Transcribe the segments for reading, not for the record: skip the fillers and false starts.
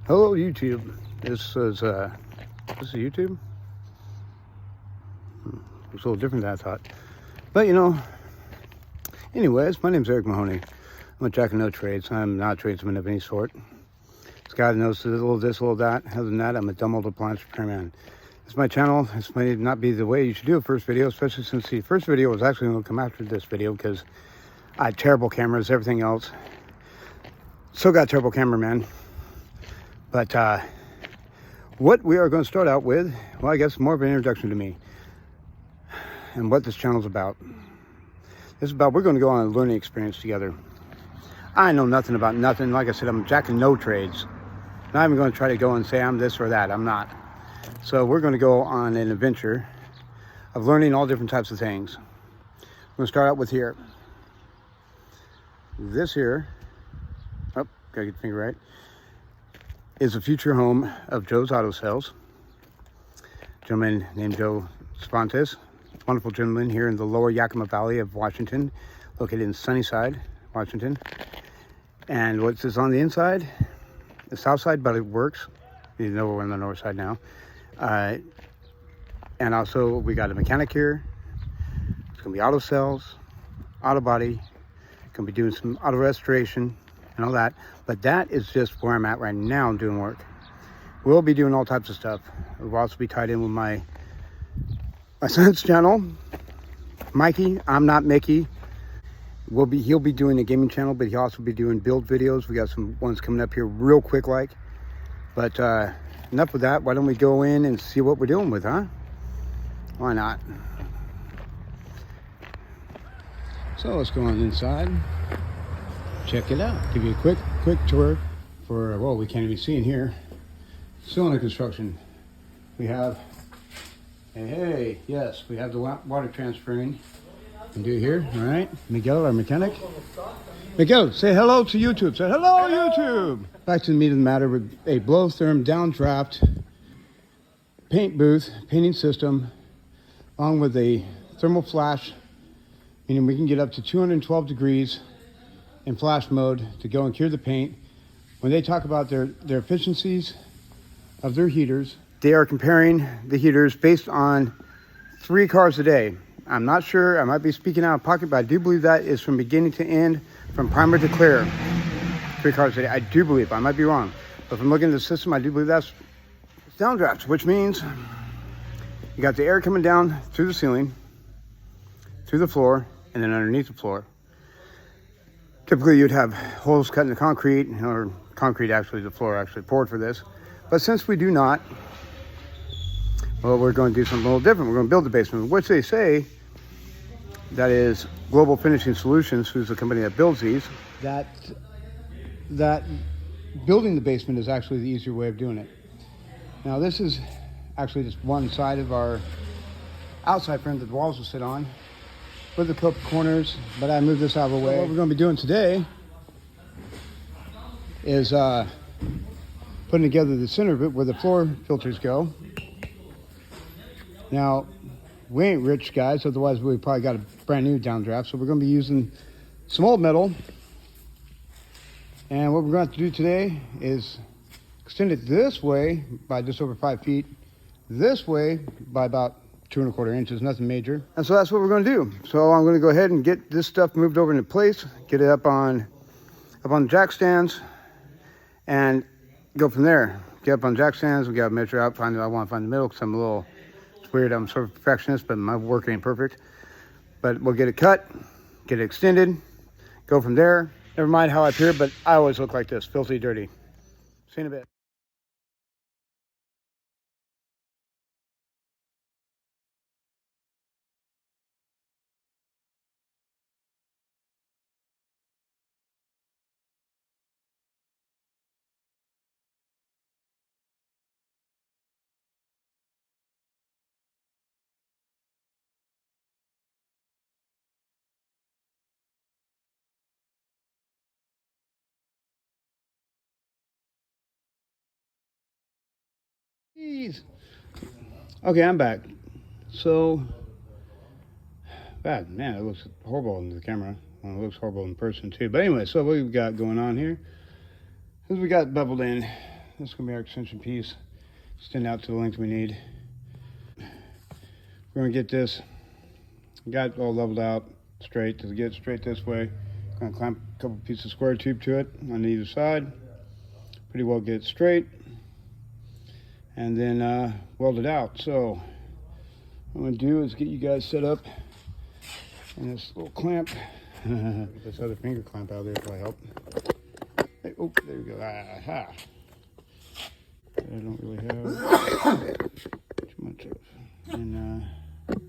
Hello YouTube. This is YouTube. It's a little different than I thought. But anyways, my name's Eric Mahoney. I'm a jack of no trades. I'm not a tradesman of any sort. This guy knows a little this, a little that. Other than that, I'm a dumb old appliance repairman. This is my channel. This may not be the way you should do a first video, especially since the first video was actually going to come after this video because I had terrible cameras, everything else. Still got terrible cameraman. But what we are going to start out with, well, I guess more of an introduction to me and what this channel is about. This is about, we're going to go on a learning experience together. I know nothing about nothing. Like I said, I'm a jack of no trades. Not even going to try to go and say I'm this or that. I'm not. So we're going to go on an adventure of learning all different types of things. I'm going to start out with here. This here, oh, gotta get the finger right, is the future home of Joe's Auto Sales. A gentleman named Joe Spontes, wonderful gentleman here in the lower Yakima Valley of Washington, located in Sunnyside, Washington. And what's this on the inside? The south side, but it works. You know we're on the north side now. And also we got a mechanic here. It's gonna be auto sales, auto body, gonna be doing some auto restoration and all that. But that is just where I'm at right now. I'm doing work. We'll be doing all types of stuff. We'll also be tied in with my son's channel, Mikey. I'm not Mickey. He'll be doing a gaming channel, but he'll also be doing build videos. We got some ones coming up here real quick like. But enough with that. Why don't we go in and see what we're dealing with, huh? Why not? So let's go on inside. Check it out. Give you a quick tour for, well, we can't even see in here. Still under construction. We have, hey, yes, we have the water transferring. Can do here, all right. Miguel, our mechanic. Miguel, say hello to YouTube. Say hello, YouTube. Back to the meat of the matter with a blow-therm downdraft paint booth, painting system, along with a thermal flash, meaning we can get up to 212 degrees in flash mode to go and cure the paint. When they talk about their efficiencies of their heaters, they are comparing the heaters based on 3 cars a day. I'm not sure, I might be speaking out of pocket, but I do believe that is from beginning to end, from primer to clear. 3 cars a day, I do believe, I might be wrong. But from looking at the system, I do believe that's downdrafts, which means you got the air coming down through the ceiling, through the floor, and then underneath the floor. Typically you'd have holes cut in the concrete, or concrete actually, the floor actually poured for this. But since we do not, well, we're going to do something a little different. We're going to build the basement, which they say, that is Global Finishing Solutions, who's the company that builds these, that building the basement is actually the easier way of doing it. Now this is actually just one side of our outside frame that the walls will sit on, with the couple corners, but I moved this out of the way. What we're going to be doing today is putting together the center of it where the floor filters go. Now, we ain't rich guys, otherwise we probably got a brand new downdraft, so we're going to be using some old metal. And what we're going to have to do today is extend it this way by just over 5 feet, this way by about 2 1/4 inches, nothing major. And so that's what we're going to do. So I'm going to go ahead and get this stuff moved over into place, get it up on the jack stands, and go from there. Get up on jack stands, we got to measure out, I want to find the middle because I'm a little, it's weird, I'm sort of perfectionist, but my work ain't perfect. But we'll get it cut, get it extended, go from there. Never mind how I appear, but I always look like this, filthy dirty. See you in a bit. Jeez. Okay, I'm back. So, bad, man, it looks horrible in the camera. Well, it looks horrible in person too. But anyway, so what we've got going on here is we got beveled in This is going to be our extension piece. Extend out to the length we need. We're going to get this, got it all leveled out straight. To get it straight this way, I'm going to clamp a couple pieces of square tube to it on either side. Pretty well get it straight. And then weld it out. So what I'm going to do is get you guys set up in this little clamp. This other finger clamp out there probably help. Hey, oh, there we go. Aha. I don't really have too much of. And do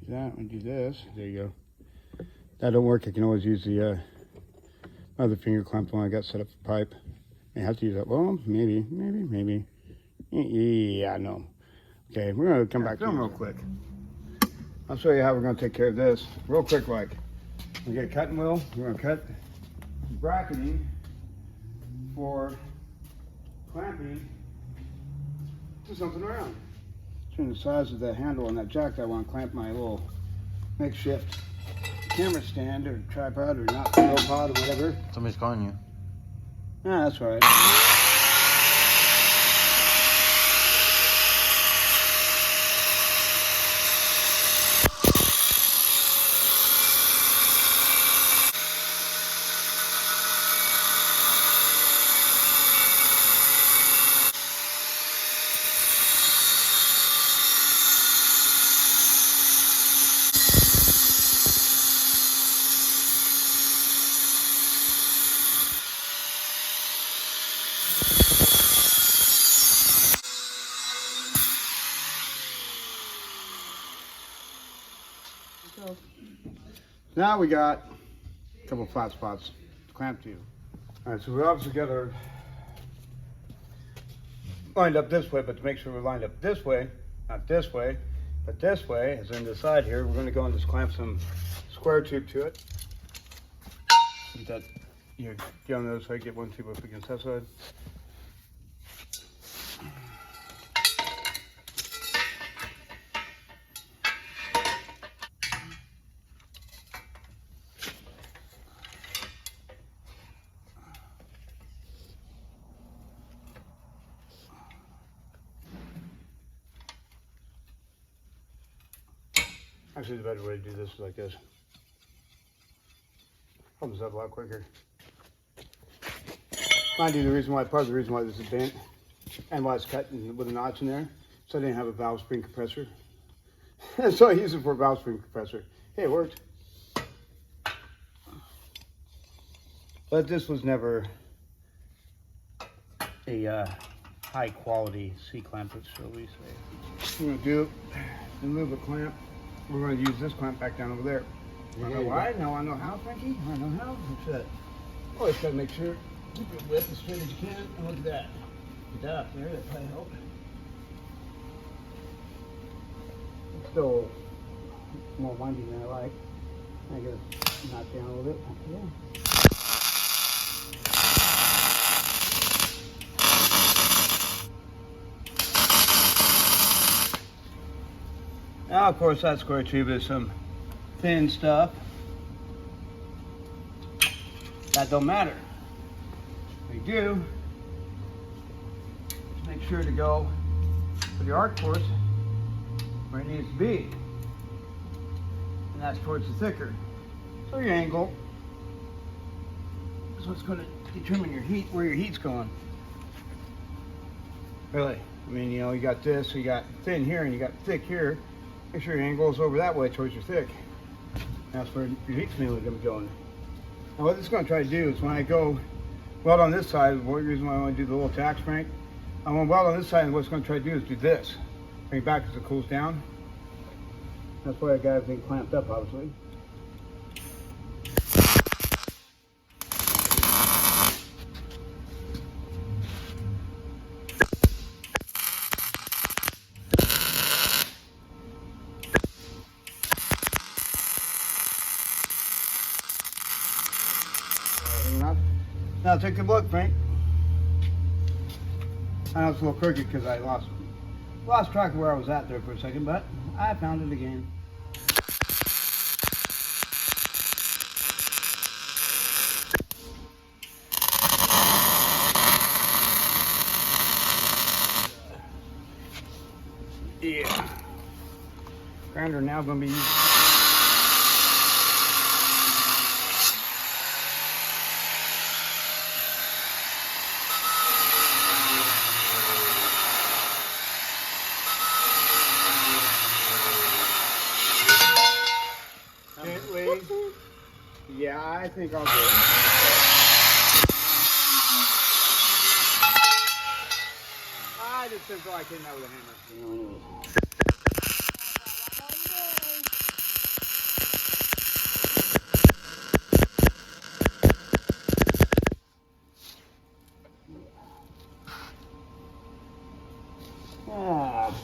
that and do this. There you go. That don't work. I can always use the other finger clamp one I got set up for pipe. May have to use that. Well, maybe. Yeah, no. Okay, we're gonna come back to them real quick. I'll show you how we're gonna take care of this real quick. Like, we get a cutting wheel. We're gonna cut bracketing for clamping to something around. Turn the size of that handle on that jack. I want to clamp my little makeshift camera stand or tripod or not tripod or whatever. Somebody's calling you. Ah, that's all right. Now we got a couple flat spots to clamp to. All right, so we obviously got our lined up this way, but to make sure we're lined up this way, not this way, but this way, as in the side here, we're going to go and just clamp some square tube to it. Get that, get on the other side, get one tube up against that side. Actually, the better way to do this is like this. Opens up a lot quicker. Mind you, part of the reason why this is bent and why it's cut with a notch in there, so I didn't have a valve spring compressor. So I used it for a valve spring compressor. Hey, it worked. But this was never a high quality C-clamp, shall we say. We're going to do remove a clamp. We're going to use this clamp back down over there. I know why? Now I know how, Frankie. I know how. What's that? Always got to make sure keep your width as straight as you can. And look at that. Get that up there. That probably help. It's still more windy than I like. I gotta knock down a little bit. Okay. Now, of course, that square tube is some thin stuff. That don't matter. What you do is make sure to go for the arc force where it needs to be. And that's towards the thicker. So your angle is what's going to determine your heat, where your heat's going. Really. I mean, you know, you got this, so you got thin here and you got thick here. Make sure your angle is over that way towards your thick. That's where your heat's mainly going to be going. Now what this is going to try to do is when I go weld on this side, the reason why I want to do the little tack crank, I want to weld on this side, and what it's going to try to do is do this. Bring it back as it cools down. That's why I got everything clamped up, obviously. Now take a look, Frank. I know it's a little crooked because I lost track of where I was at there for a second, but I found it again. grand are now going to be used. Gently. Yeah, I think I'll do it. I just didn't feel like hitting that with a hammer.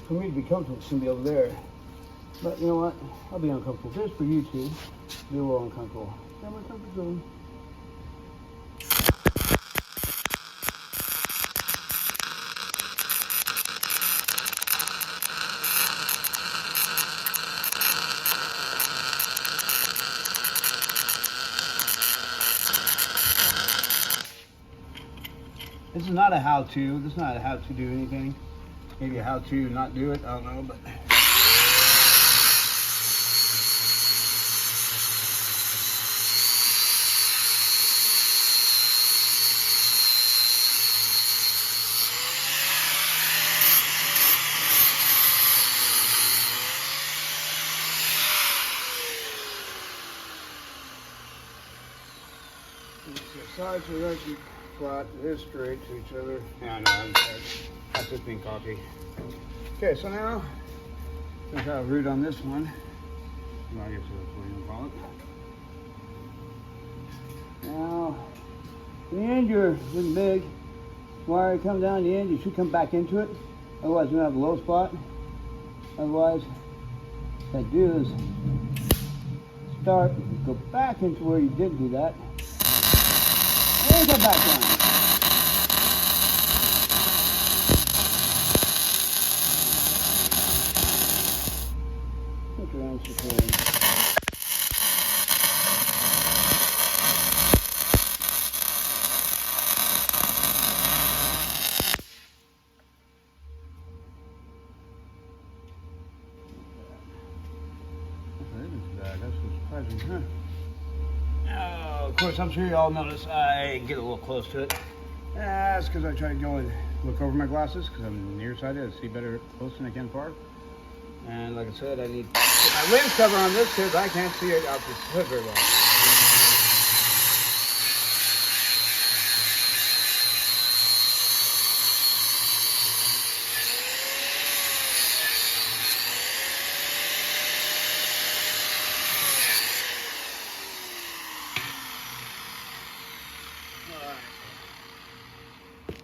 For me to be comfortable, it's going to be over there. But you know what? I'll be uncomfortable. Just for you two. Be a little uncomfortable. Yeah, my comfort zone. This is not a how-to. This is not a how-to do anything. Maybe a how-to not do it. I don't know, but. The sides are actually flat, this straight to each other. Yeah, I know, that's just being cocky. Okay, so now, let's have a root on this one. Well, I guess that's what you call it. Now, the end you're getting big. Wire come down the end, you should come back into it. Otherwise, you're gonna have a low spot. Otherwise, what I do is start, go back into where you did do that. And go back down. Put your hands to That's surprising, huh? Oh, of course, I'm sure you all notice I get a little close to it. That's because I try to go and look over my glasses because I'm nearsighted. I see better close than I can far. And like I said, I need to put my lens cover on this because I can't see it out this hood very well.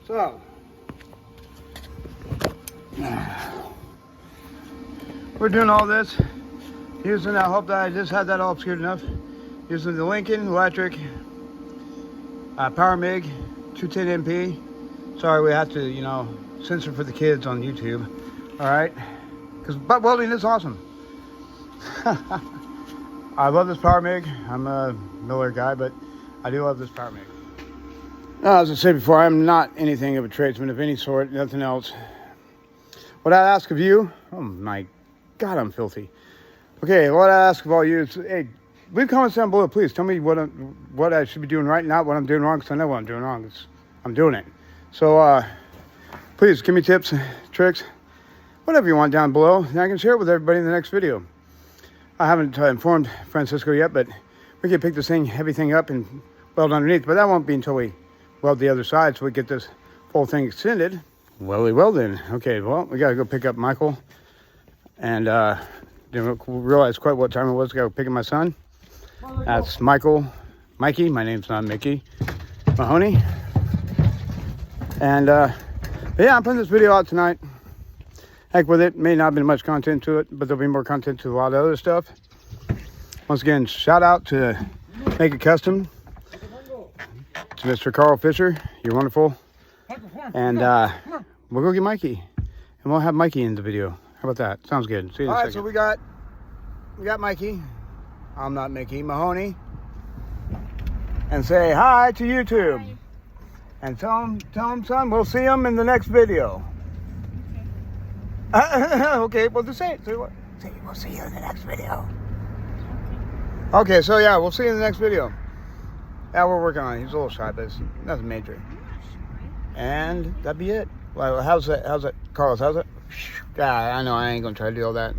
So, we're doing all this using, I hope that I just had that all obscured enough, using the Lincoln Electric Power MIG 210MP. Sorry, we have to, you know, censor for the kids on YouTube. All right, because butt welding is awesome. I love this Power MIG. I'm a Miller guy, but I do love this Power MIG. As I said before, I'm not anything of a tradesman of any sort, nothing else. What I ask of you, oh my God, I'm filthy. Okay, what I ask of all you is, hey, leave comments down below, please. Tell me what I should be doing right, not what I'm doing wrong, because I know what I'm doing wrong. I'm doing it. So, please give me tips, tricks, whatever you want down below, and I can share it with everybody in the next video. I haven't informed Francisco yet, but we can pick this heavy thing up and weld underneath, but that won't be until we weld the other side so we get this whole thing extended. Well then. Okay, well, we gotta go pick up Michael. And didn't realize quite what time it was to go pick up my son. That's Mikey, my name's not Mickey, Mahoney. And yeah, I'm putting this video out tonight. Heck with it, may not have been much content to it, but there'll be more content to a lot of other stuff. Once again, shout out to Make It Custom. To Mr. Carl Fisher, you're wonderful. And we'll go get Mikey. And we'll have Mikey in the video. How about that? Sounds good. See you in a second. Alright, so we got Mikey. I'm not Mickey, Mahoney. And say hi to YouTube. Hi. And tell him, son, we'll see him in the next video. Okay, well, just say it. Say what? We'll see you in the next video. Okay, so yeah, we'll see you in the next video. Yeah, we're working on it. He's a little shy, but it's nothing major. And that'd be it. Well, how's that, Carlos? How's it? Yeah, I know I ain't gonna try to do all that.